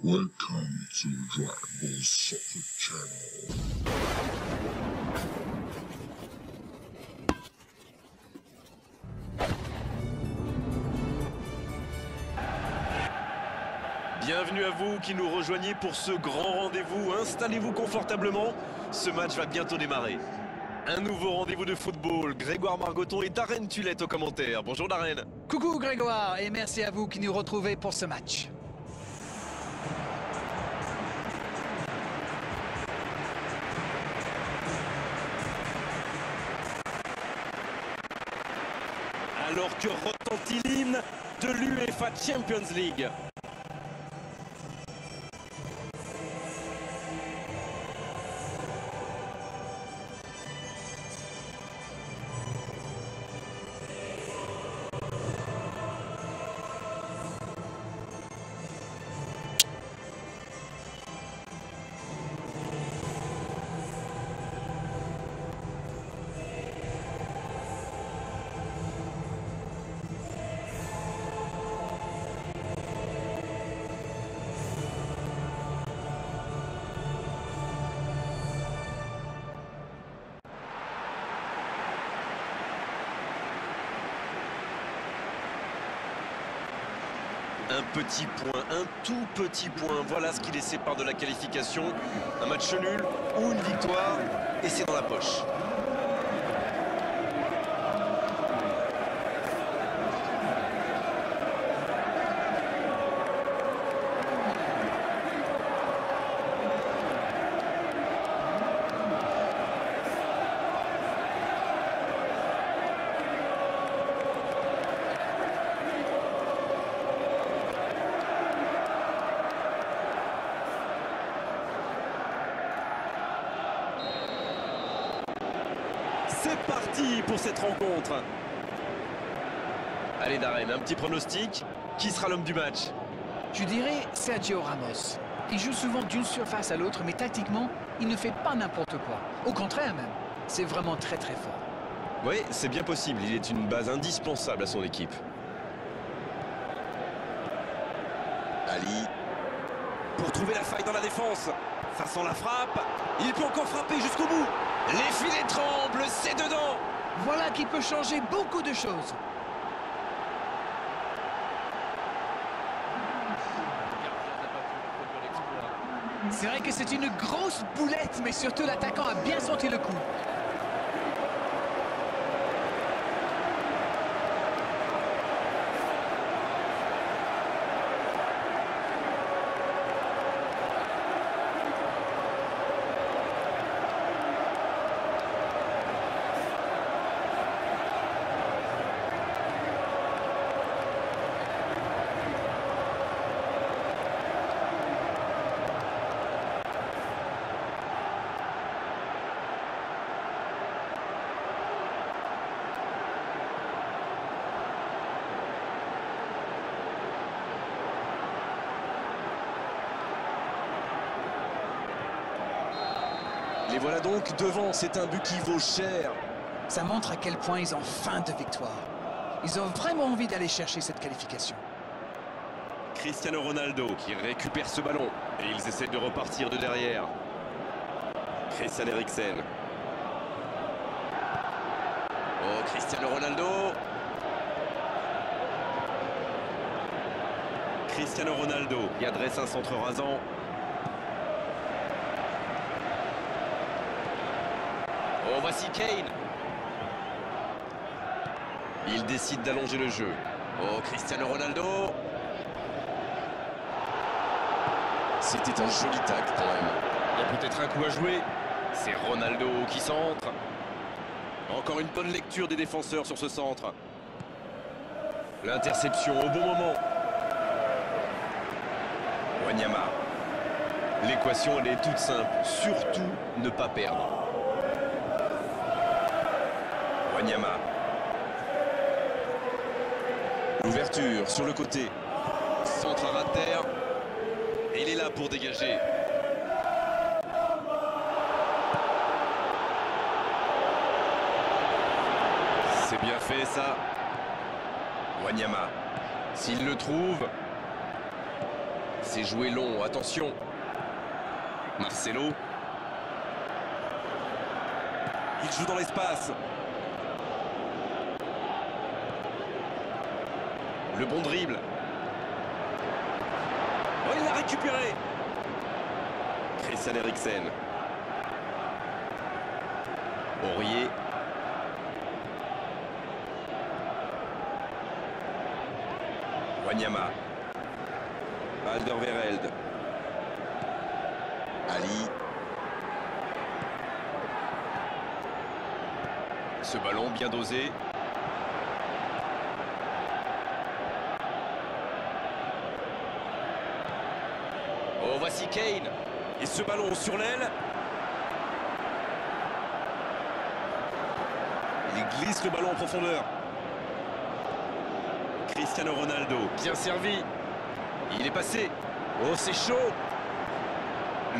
Welcome to Dragon Ball Soccer Channel. Bienvenue à vous qui nous rejoignez pour ce grand rendez-vous. Installez-vous confortablement, ce match va bientôt démarrer. Un nouveau rendez-vous de football, Grégoire Margoton et Darren Tulette aux commentaires. Bonjour Darren. Coucou Grégoire et merci à vous qui nous retrouvez pour ce match. Alors que retentit l'hymne de l'UEFA Champions League. Un petit point, un tout petit point, voilà ce qui les sépare de la qualification. Un match nul ou une victoire, et c'est dans la poche. C'est parti pour cette rencontre. Allez Darren, un petit pronostic. Qui sera l'homme du match? Je dirais Sergio Ramos. Il joue souvent d'une surface à l'autre, mais tactiquement, il ne fait pas n'importe quoi. Au contraire même, c'est vraiment très fort. Oui, c'est bien possible. Il est une base indispensable à son équipe. Ali. Pour trouver la faille dans la défense. Ça sent la frappe. Il peut encore frapper jusqu'au bout. Les filets tremblent, c'est dedans. Voilà qui peut changer beaucoup de choses. C'est vrai que c'est une grosse boulette, mais surtout l'attaquant a bien senti le coup. Les voilà donc devant, c'est un but qui vaut cher. Ça montre à quel point ils ont faim de victoire. Ils ont vraiment envie d'aller chercher cette qualification. Cristiano Ronaldo qui récupère ce ballon. Et ils essaient de repartir de derrière. Christian Eriksen. Oh, Cristiano Ronaldo. Cristiano Ronaldo qui adresse un centre rasant. Oh, voici Kane. Il décide d'allonger le jeu. Oh, Cristiano Ronaldo. C'était un joli tacle quand même. Il y a peut-être un coup à jouer. C'est Ronaldo qui centre. Encore une bonne lecture des défenseurs sur ce centre. L'interception au bon moment. Wanyama. L'équation, elle est toute simple. Surtout ne pas perdre. Wanyama. L'ouverture sur le côté. Centre à ras de terre. Et il est là pour dégager. C'est bien fait ça. Wanyama. S'il le trouve. C'est joué long, attention. Marcelo. Il joue dans l'espace. Le bon dribble. Oh, il l'a récupéré. Christian Eriksen. Aurier. Wanyama. Alderweireld. Ali. Ce ballon bien dosé. Oh, voici Kane. Et ce ballon sur l'aile. Il glisse le ballon en profondeur. Cristiano Ronaldo. Bien servi. Il est passé. Oh, c'est chaud.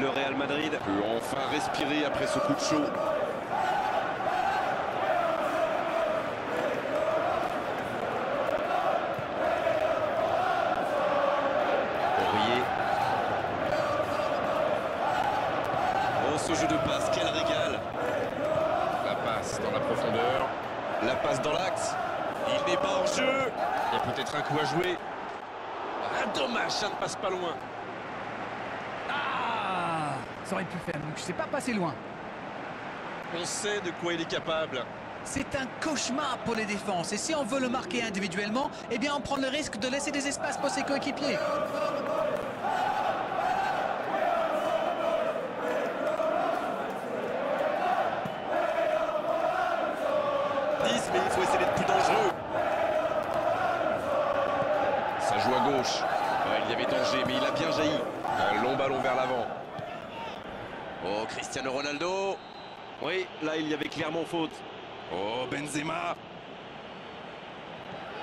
Le Real Madrid peut enfin respirer après ce coup de chaud. Aurier. Oh, ce jeu de passe, quel régal. La passe dans la profondeur. La passe dans l'axe. Il n'est pas hors jeu. Il y a peut-être un coup à jouer. Ah, dommage, ça ne passe pas loin. Ah, ça aurait pu faire, donc je sais pas passer loin. On sait de quoi il est capable. C'est un cauchemar pour les défenses. Et si on veut le marquer individuellement, eh bien on prend le risque de laisser des espaces pour ses coéquipiers. 10, mais il faut essayer d'être plus dangereux. Ça joue à gauche. Ouais, il y avait danger, mais il a bien jailli. Un long ballon vers l'avant. Oh, Cristiano Ronaldo. Oui, là, il y avait clairement faute. Oh, Benzema.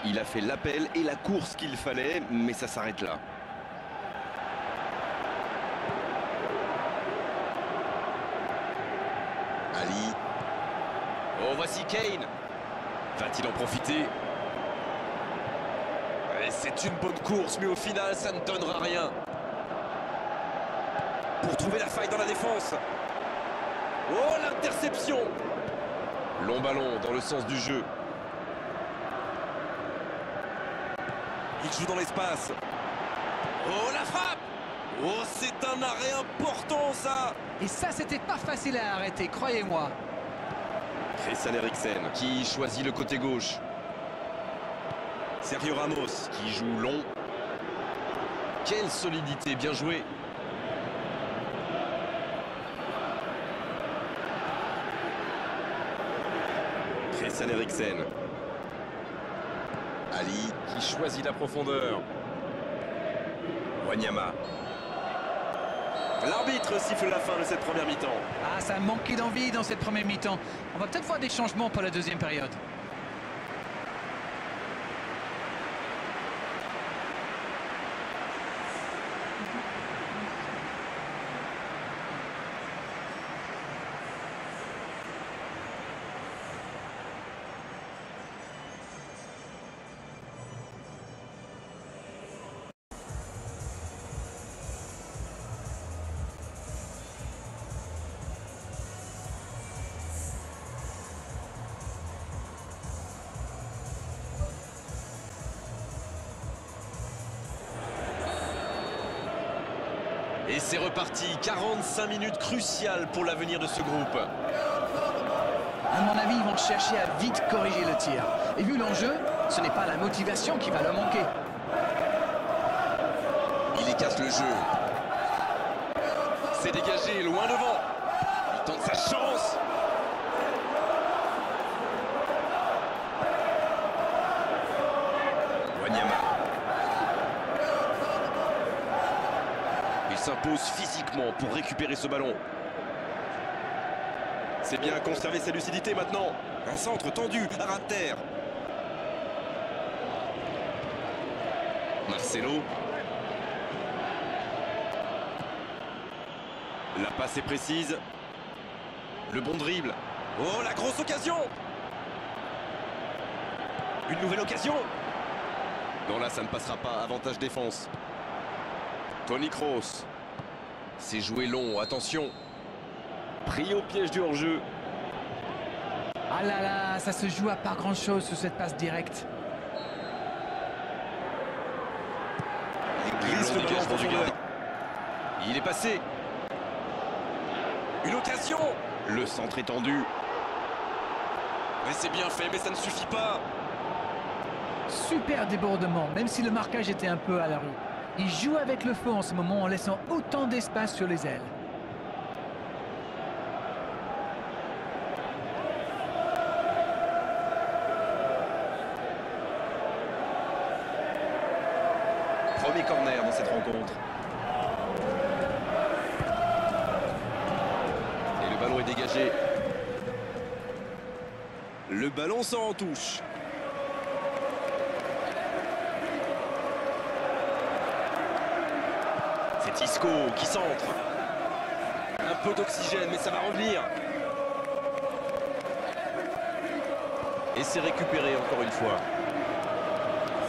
Il a fait l'appel et la course qu'il fallait, mais ça s'arrête là. Ali. Oh, voici Kane. Va-t-il en profiter? C'est une bonne course, mais au final, ça ne donnera rien. Pour trouver la faille dans la défense. Oh, l'interception! Long ballon dans le sens du jeu. Il joue dans l'espace. Oh, la frappe! Oh, c'est un arrêt important, ça! Et ça, c'était pas facile à arrêter, croyez-moi. Christian Eriksen qui choisit le côté gauche. Sergio Ramos qui joue long. Quelle solidité, bien joué. Christian Eriksen. Ali qui choisit la profondeur. Wanyama. L'arbitre siffle la fin de cette première mi-temps. Ah, ça manquait d'envie dans cette première mi-temps. On va peut-être voir des changements pour la deuxième période. Et c'est reparti, 45 minutes cruciales pour l'avenir de ce groupe. À mon avis, ils vont chercher à vite corriger le tir. Et vu l'enjeu, ce n'est pas la motivation qui va leur manquer. Il y casse le jeu. C'est dégagé, loin devant. Il tente sa chance. Wanyama. Il s'impose physiquement pour récupérer ce ballon. C'est bien conserver sa lucidité maintenant. Un centre tendu à ras de terre. Marcelo. La passe est précise. Le bon dribble. Oh, la grosse occasion! Une nouvelle occasion? Non, là, ça ne passera pas. Avantage défense. Toni Kroos. C'est joué long, attention. Pris au piège du hors-jeu. Ah là là, ça se joue à pas grand-chose sur cette passe directe. Il glisse le ballon du gars. Il est passé. Une occasion. Le centre est tendu. Mais c'est bien fait, mais ça ne suffit pas. Super débordement, même si le marquage était un peu à la rue. Il joue avec le feu en ce moment en laissant autant d'espace sur les ailes. Premier corner dans cette rencontre. Et le ballon est dégagé. Le ballon sort en touche. C'est Isco qui centre. Un peu d'oxygène, mais ça va revenir. Et c'est récupéré encore une fois.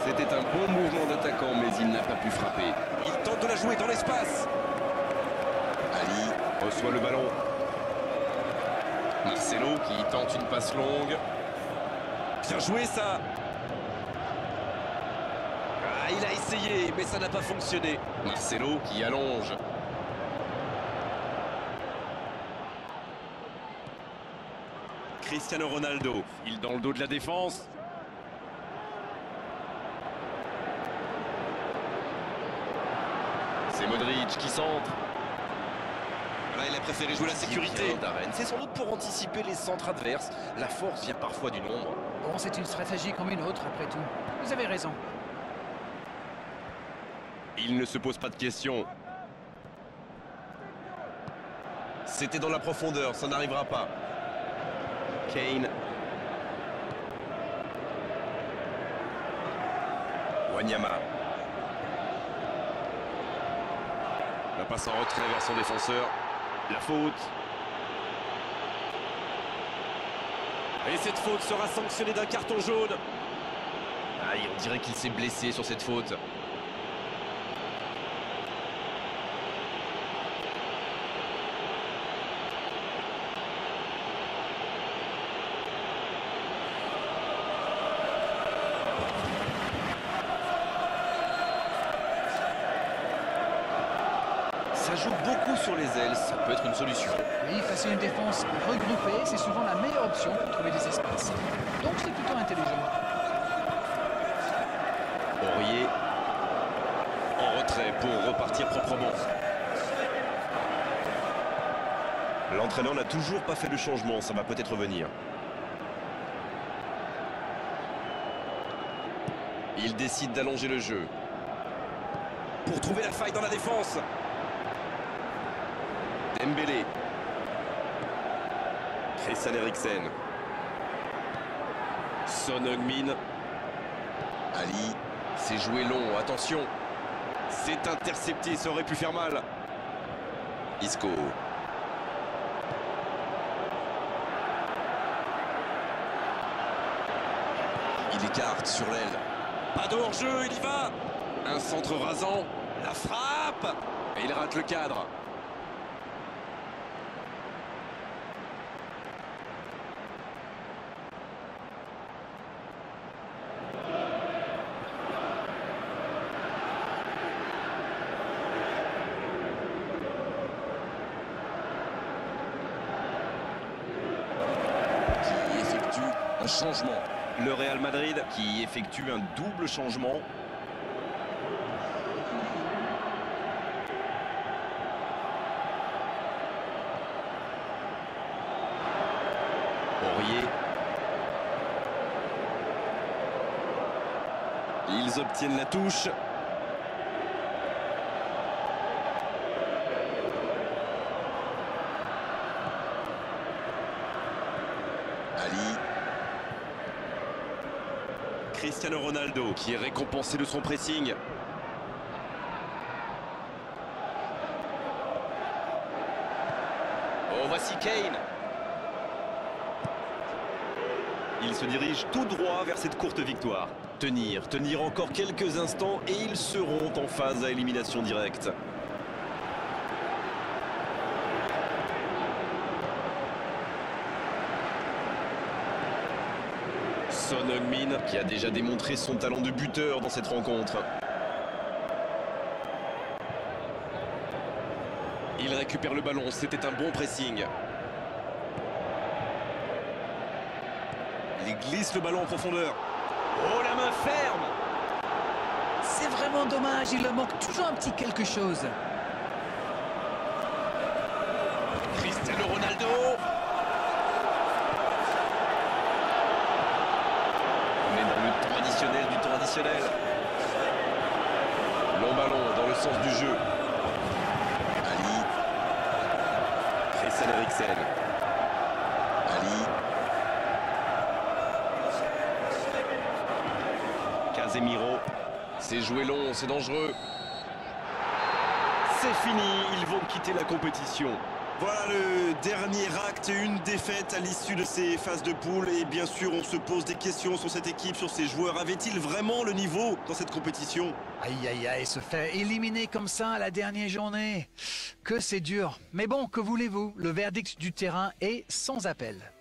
C'était un bon mouvement d'attaquant, mais il n'a pas pu frapper. Il tente de la jouer dans l'espace. Ali reçoit le ballon. Marcelo qui tente une passe longue. Bien joué ça. Ah, il a essayé, mais ça n'a pas fonctionné. Marcelo qui allonge. Cristiano Ronaldo, il dans le dos de la défense. C'est Modric qui centre. Là, il a préféré jouer la sécurité. C'est sans doute pour anticiper les centres adverses. La force vient parfois du nombre. Bon, c'est une stratégie comme une autre, après tout. Vous avez raison. Il ne se pose pas de questions. C'était dans la profondeur, ça n'arrivera pas. Kane. Wanyama. La passe en retrait vers son défenseur. La faute. Et cette faute sera sanctionnée d'un carton jaune. Aïe, on dirait qu'il s'est blessé sur cette faute. Ça joue beaucoup sur les ailes, ça peut être une solution. Oui, face à une défense regroupée, c'est souvent la meilleure option pour trouver des espaces. Donc c'est plutôt intelligent. Aurier en retrait pour repartir proprement. L'entraîneur n'a toujours pas fait de changement, ça va peut-être venir. Il décide d'allonger le jeu. Pour trouver la faille dans la défense. Dembélé. Christian Eriksen. Son Heung-min. Ali. C'est joué long, attention. C'est intercepté, ça aurait pu faire mal. Isco. Il écarte sur l'aile. Pas de hors-jeu, il y va. Un centre rasant. La frappe. Et il rate le cadre. Changement. Le Real Madrid qui effectue un double changement. Aurier. Ils obtiennent la touche. Ali. Cristiano Ronaldo qui est récompensé de son pressing. Oh, voici Kane. Il se dirige tout droit vers cette courte victoire. Tenir encore quelques instants et ils seront en phase à élimination directe. Son Heung-min qui a déjà démontré son talent de buteur dans cette rencontre. Il récupère le ballon, c'était un bon pressing. Il glisse le ballon en profondeur. Oh, la main ferme! C'est vraiment dommage, il leur manque toujours un petit quelque chose. Cristiano Ronaldo. On est dans le temps additionnel du temps additionnel. Long ballon dans le sens du jeu. Ali. Christian Eriksen. Ali. Casemiro. C'est joué long, c'est dangereux. C'est fini, ils vont quitter la compétition. Voilà le dernier acte, une défaite à l'issue de ces phases de poule. Et bien sûr, on se pose des questions sur cette équipe, sur ces joueurs. Avaient-ils vraiment le niveau dans cette compétition? Aïe aïe aïe, se faire éliminer comme ça à la dernière journée. Que c'est dur. Mais bon, que voulez-vous? Le verdict du terrain est sans appel.